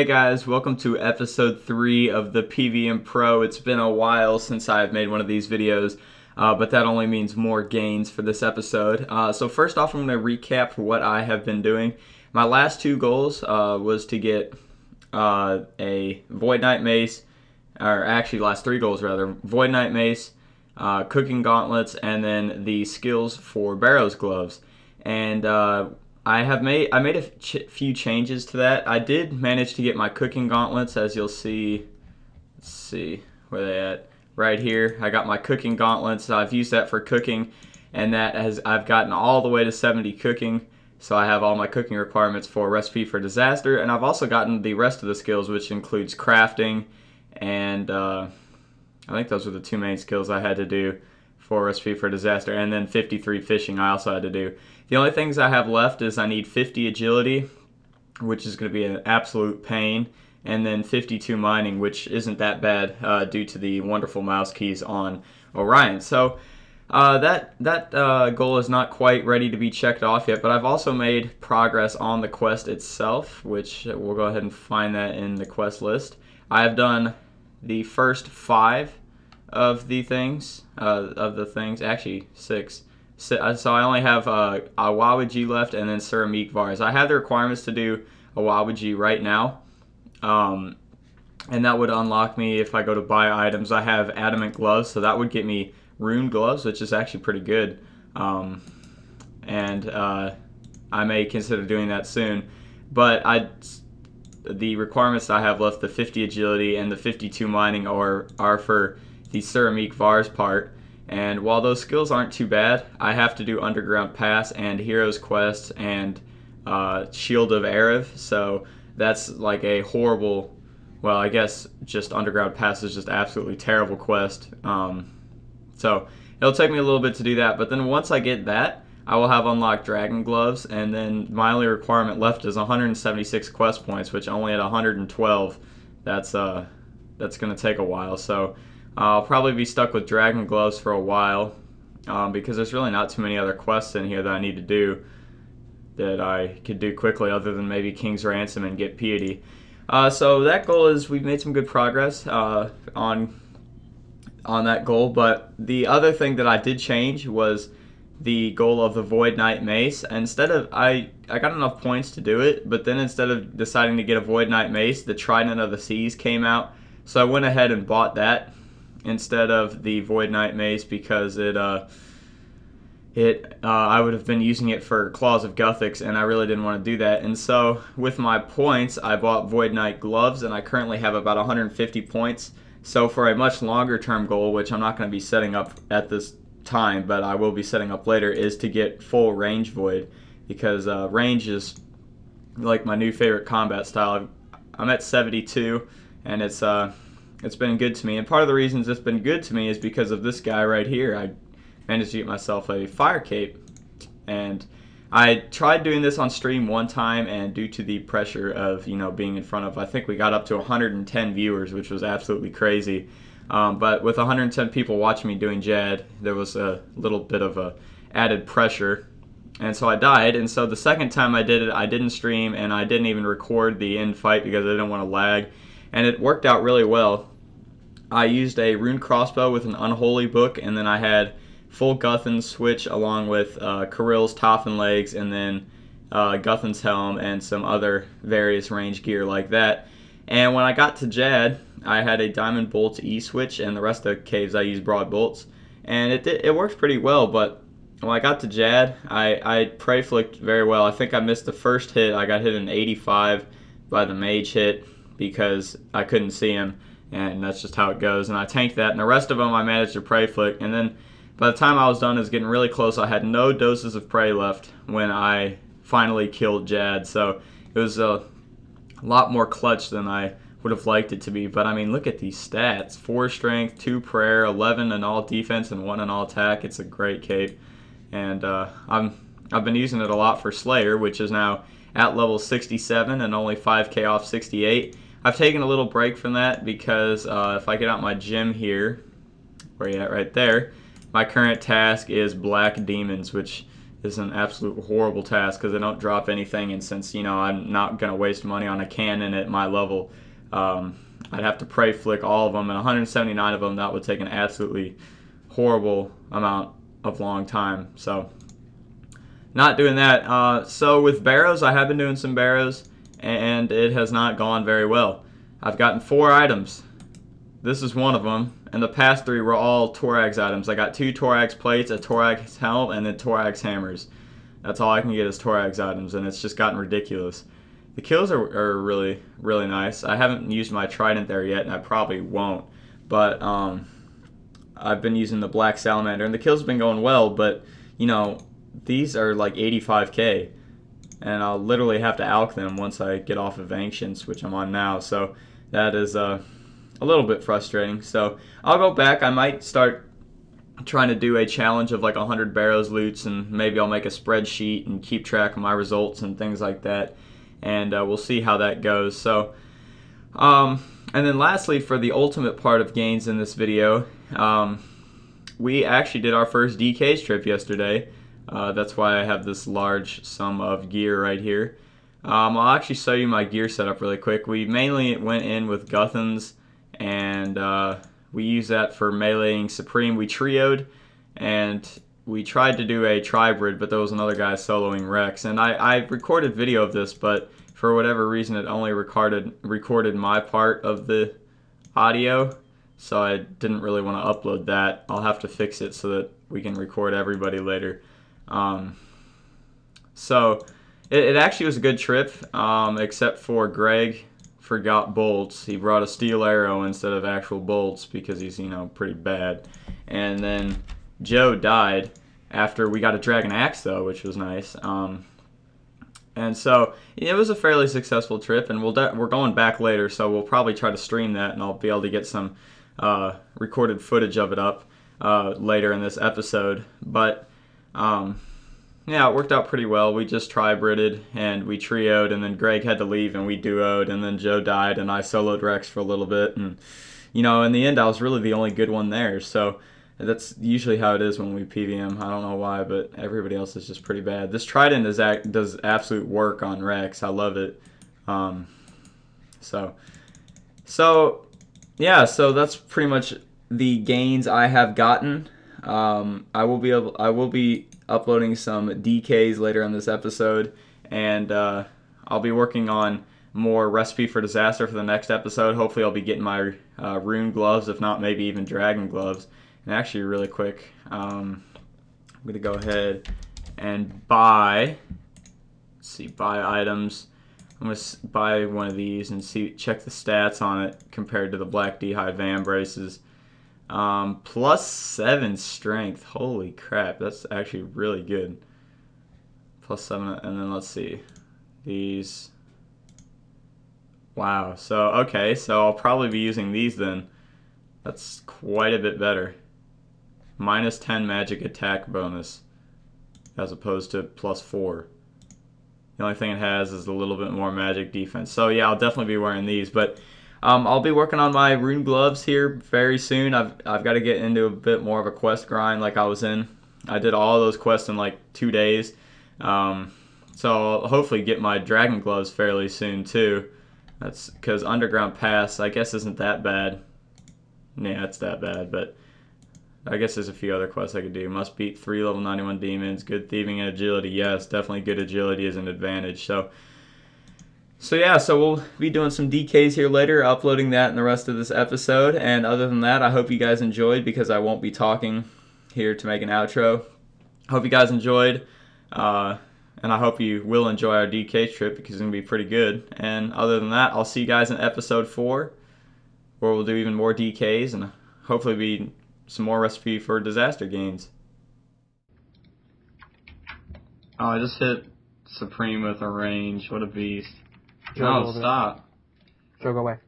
Hey guys, welcome to episode 3 of the PvM Pro. It's been a while since I've made one of these videos, but that only means more gains for this episode. So first off, I'm going to recap what I have been doing. My last two goals was to get a Void Knight Mace, or actually last three goals rather, Void Knight Mace, Cooking Gauntlets, and then the skills for Barrows gloves. And I made a few changes to that. I did manage to get my Cooking Gauntlets, as you'll see. Let's see where they at. Right here, I got my Cooking Gauntlets. I've used that for cooking, and I've gotten all the way to 70 cooking. So I have all my cooking requirements for Recipe for Disaster, and I've also gotten the rest of the skills, which includes crafting, and I think those were the two main skills I had to do for Recipe for Disaster, and then 53 fishing I also had to do. The only things I have left is I need 50 agility, which is going to be an absolute pain, and then 52 mining, which isn't that bad due to the wonderful mouse keys on Orion. So that goal is not quite ready to be checked off yet, but I've also made progress on the quest itself, which we'll go ahead and find that in the quest list. I have done the first 5 of the things, actually 6. So I only have a Wawaji left and then Ceramic Vars. I have the requirements to do a Wawaji right now, and that would unlock me if I go to buy items. I have Adamant Gloves, so that would get me Rune Gloves, which is actually pretty good, and I may consider doing that soon. But the requirements that I have left, the 50 agility and the 52 mining, are for the Ceramic Vars part. And while those skills aren't too bad, I have to do Underground Pass and Heroes Quest and Shield of Erev, so that's like a horrible, well, I guess just Underground Pass is just absolutely terrible quest. So it'll take me a little bit to do that, but then once I get that, I will have unlocked Dragon Gloves, and then my only requirement left is 176 quest points, which only at 112, that's going to take a while. So I'll probably be stuck with Dragon Gloves for a while, because there's really not too many other quests in here that I need to do that I could do quickly other than maybe King's Ransom and get Piety. So that goal is, we've made some good progress on that goal, but the other thing that I did change was the goal of the Void Knight Mace. Instead of, I got enough points to do it, but then instead of deciding to get a Void Knight Mace, the Trident of the Seas came out, so I went ahead and bought that instead of the Void Knight Mace, because I would have been using it for Claws of Guthix, and I really didn't want to do that. And so with my points, I bought Void Knight Gloves, and I currently have about 150 points. So for a much longer term goal, which I'm not going to be setting up at this time, but I will be setting up later, is to get full range Void, because range is like my new favorite combat style. I'm at 72, and it's been good to me, and part of the reasons it's been good to me is because of this guy right here. I managed to get myself a fire cape, and I tried doing this on stream one time, and due to the pressure of being in front of, I think we got up to 110 viewers, which was absolutely crazy. But with 110 people watching me doing Jad, there was a little bit of a added pressure, and so I died. And so the second time I did it, I didn't stream, and I didn't even record the end fight because I didn't want to lag, and it worked out really well. I used a rune crossbow with an unholy book, and then I had full Guthan's switch along with Kirill's Toffin legs, and then Guthan's helm and some other various range gear like that. And when I got to Jad, I had a Diamond Bolt E switch, and the rest of the caves I used broad bolts, and it worked pretty well. But when I got to Jad, I prey flicked very well. I think I missed the first hit. I got hit in 85 by the mage hit because I couldn't see him, and that's just how it goes. And I tanked that, and the rest of them I managed to prey flick. And then by the time I was done, it was getting really close. I had no doses of prey left when I finally killed Jad. So it was a lot more clutch than I would have liked it to be. But I mean, look at these stats: 4 strength, 2 prayer, 11 in all defense, and 1 in all attack. It's a great cape, and I've been using it a lot for Slayer, which is now at level 67 and only 5k off 68. I've taken a little break from that because if I get out my gym here, where you at right there, my current task is Black Demons, which is an absolute horrible task because they don't drop anything, and since, you know, I'm not going to waste money on a cannon at my level, I'd have to pray flick all of them, and 179 of them, that would take an absolutely horrible amount of long time. So not doing that. So with Barrows, I have been doing some Barrows, and it has not gone very well. I've gotten 4 items. This is one of them, and the past 3 were all Thorax items. I got 2 Thorax plates, a Thorax helm, and then Thorax hammers. That's all I can get is Thorax items, and it's just gotten ridiculous. The kills are really, really nice. I haven't used my trident there yet, and I probably won't. But I've been using the Black Salamander, and the kills have been going well, but, you know, these are like 85k, and I'll literally have to alch them once I get off of Ancients, which I'm on now, so that is a little bit frustrating. So I'll go back. I might start trying to do a challenge of like 100 Barrows loots, and maybe I'll make a spreadsheet and keep track of my results and things like that, and we'll see how that goes. So and then lastly, for the ultimate part of gains in this video, we actually did our first DK trip yesterday. That's why I have this large sum of gear right here. I'll actually show you my gear setup really quick. We mainly went in with Guthans, and we used that for meleeing Supreme. We trioed, and we tried to do a tribrid, but there was another guy soloing Rex. And I recorded video of this, but for whatever reason it only recorded my part of the audio, so I didn't really want to upload that. I'll have to fix it so that we can record everybody later. So it actually was a good trip, except for Greg forgot bolts. He brought a steel arrow instead of actual bolts because he's, you know, pretty bad. And then Joe died after we got a dragon axe though, which was nice. And so it was a fairly successful trip, and we're going back later, so we'll probably try to stream that, and I'll be able to get some recorded footage of it up later in this episode. But yeah, it worked out pretty well. We just tribrided and we trioed, and then Greg had to leave and we duoed, and then Joe died and I soloed Rex for a little bit, and, you know, in the end I was really the only good one there. So that's usually how it is when we PvM. I don't know why, but everybody else is just pretty bad. This trident does absolute work on Rex. I love it. So yeah, so that's pretty much the gains I have gotten. I will be uploading some DKs later in this episode, and I'll be working on more recipe for disaster for the next episode. Hopefully I'll be getting my rune gloves, if not maybe even dragon gloves. And actually really quick, I'm gonna go ahead and buy, let's see, buy items. I'm gonna buy one of these and check the stats on it compared to the Black D'hide Van braces. +7 strength. Holy crap, that's actually really good. +7, and then let's see these. Wow. So okay, so I'll probably be using these then. That's quite a bit better. -10 magic attack bonus as opposed to +4. The only thing it has is a little bit more magic defense. So yeah, I'll definitely be wearing these, but I'll be working on my rune gloves here very soon. I've got to get into a bit more of a quest grind like I was in. I did all those quests in like 2 days. So I'll hopefully get my dragon gloves fairly soon too. That's because Underground Pass, I guess, isn't that bad. Yeah, it's that bad, but I guess there's a few other quests I could do. Must beat 3 level 91 demons. Good thieving and agility. Yes, definitely good agility is an advantage. So yeah, so we'll be doing some DKs here later, uploading that in the rest of this episode. And other than that, I hope you guys enjoyed, because I won't be talking here to make an outro. Hope you guys enjoyed, and I hope you will enjoy our DK trip, because it's going to be pretty good. And other than that, I'll see you guys in episode 4, where we'll do even more DKs and hopefully be some more recipe for disaster gains. Oh, I just hit Supreme with a range. What a beast. No, stop. Joe, go away.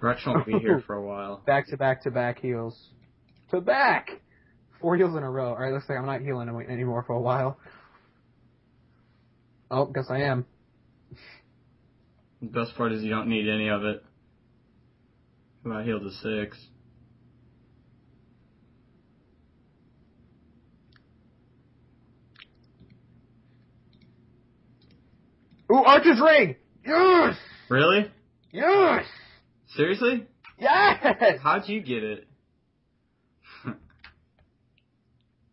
Rex won't be here for a while. Back to back to back heals. To back! 4 heals in a row. Alright, looks like I'm not healing anymore for a while. Oh, guess I am. The best part is you don't need any of it. 'Cause I healed to 6. Ooh, Archer's Ring! Yes! Really? Yes! Seriously? Yes! How'd you get it?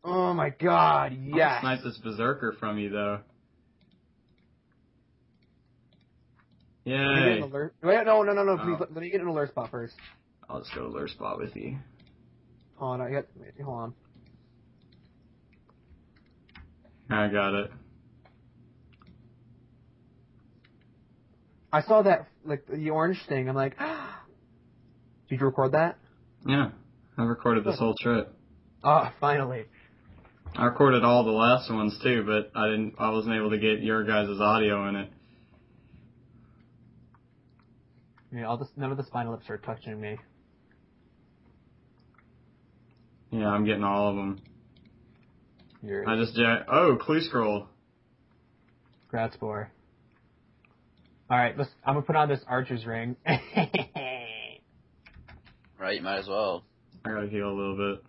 Oh my god, yes! I'll snipe this berserker from you, though. Yay. Wait, no, please, Oh. let me get an alert spot first. I'll just go to alert spot with you. Hold on, hold on. I got it. I saw that, like, the orange thing, I'm like, did you record that? Yeah, I recorded this whole trip. Ah, finally. I recorded all the last ones too, but I wasn't able to get your guys' audio in it. Yeah, none of the spinal lips are touching me. Yeah, I'm getting all of them. Yours. I just oh, clue scroll. Grad spore. Alright, I'm gonna put on this Archer's Ring. Right, you might as well. I gotta heal a little bit.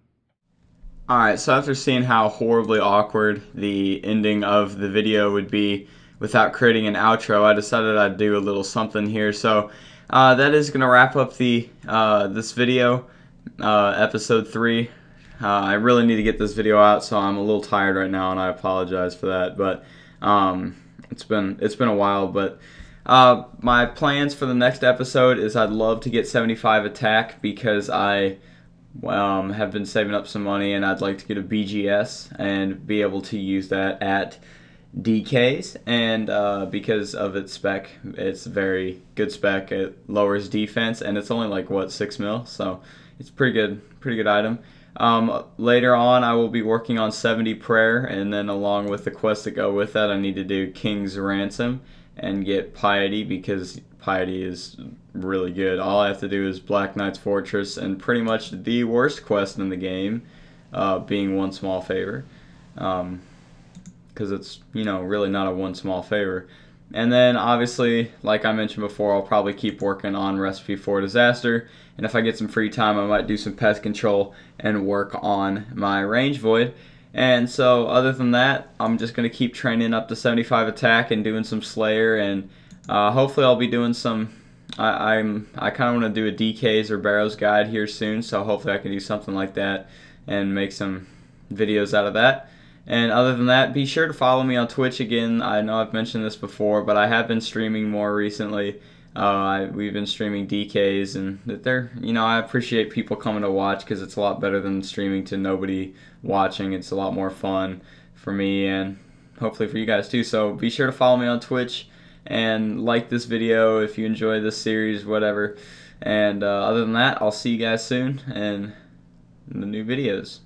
Alright, so after seeing how horribly awkward the ending of the video would be without creating an outro, I decided I'd do a little something here. So that is gonna wrap up the this video, episode 3. I really need to get this video out, so I'm a little tired right now, and I apologize for that. But it's been a while. But my plans for the next episode is I'd love to get 75 attack because I have been saving up some money, and I'd like to get a BGS and be able to use that at DKs. And because of its spec, it's very good spec. It lowers defense, and it's only like what 6 mil, so it's pretty good item. Later on, I will be working on 70 prayer, and then along with the quests that go with that, I need to do King's Ransom and get Piety, because Piety is really good. All I have to do is Black Knight's Fortress, and pretty much the worst quest in the game, being One Small Favor, because it's, you know, really not a one small favor. And then obviously, like I mentioned before, I'll probably keep working on Recipe for Disaster, and if I get some free time, I might do some pest control and work on my Range Void. And so other than that, I'm just going to keep training up to 75 attack and doing some Slayer, and hopefully I'll be doing some, I kind of want to do a DKs or Barrows guide here soon, so hopefully I can do something like that and make some videos out of that. And other than that, be sure to follow me on Twitch again. I know I've mentioned this before, but I have been streaming more recently. We've been streaming DKs, and they're, you know, I appreciate people coming to watch because it's a lot better than streaming to nobody watching. It's a lot more fun for me and hopefully for you guys too. So be sure to follow me on Twitch and like this video if you enjoy this series, whatever. And other than that, I'll see you guys soon and in the new videos.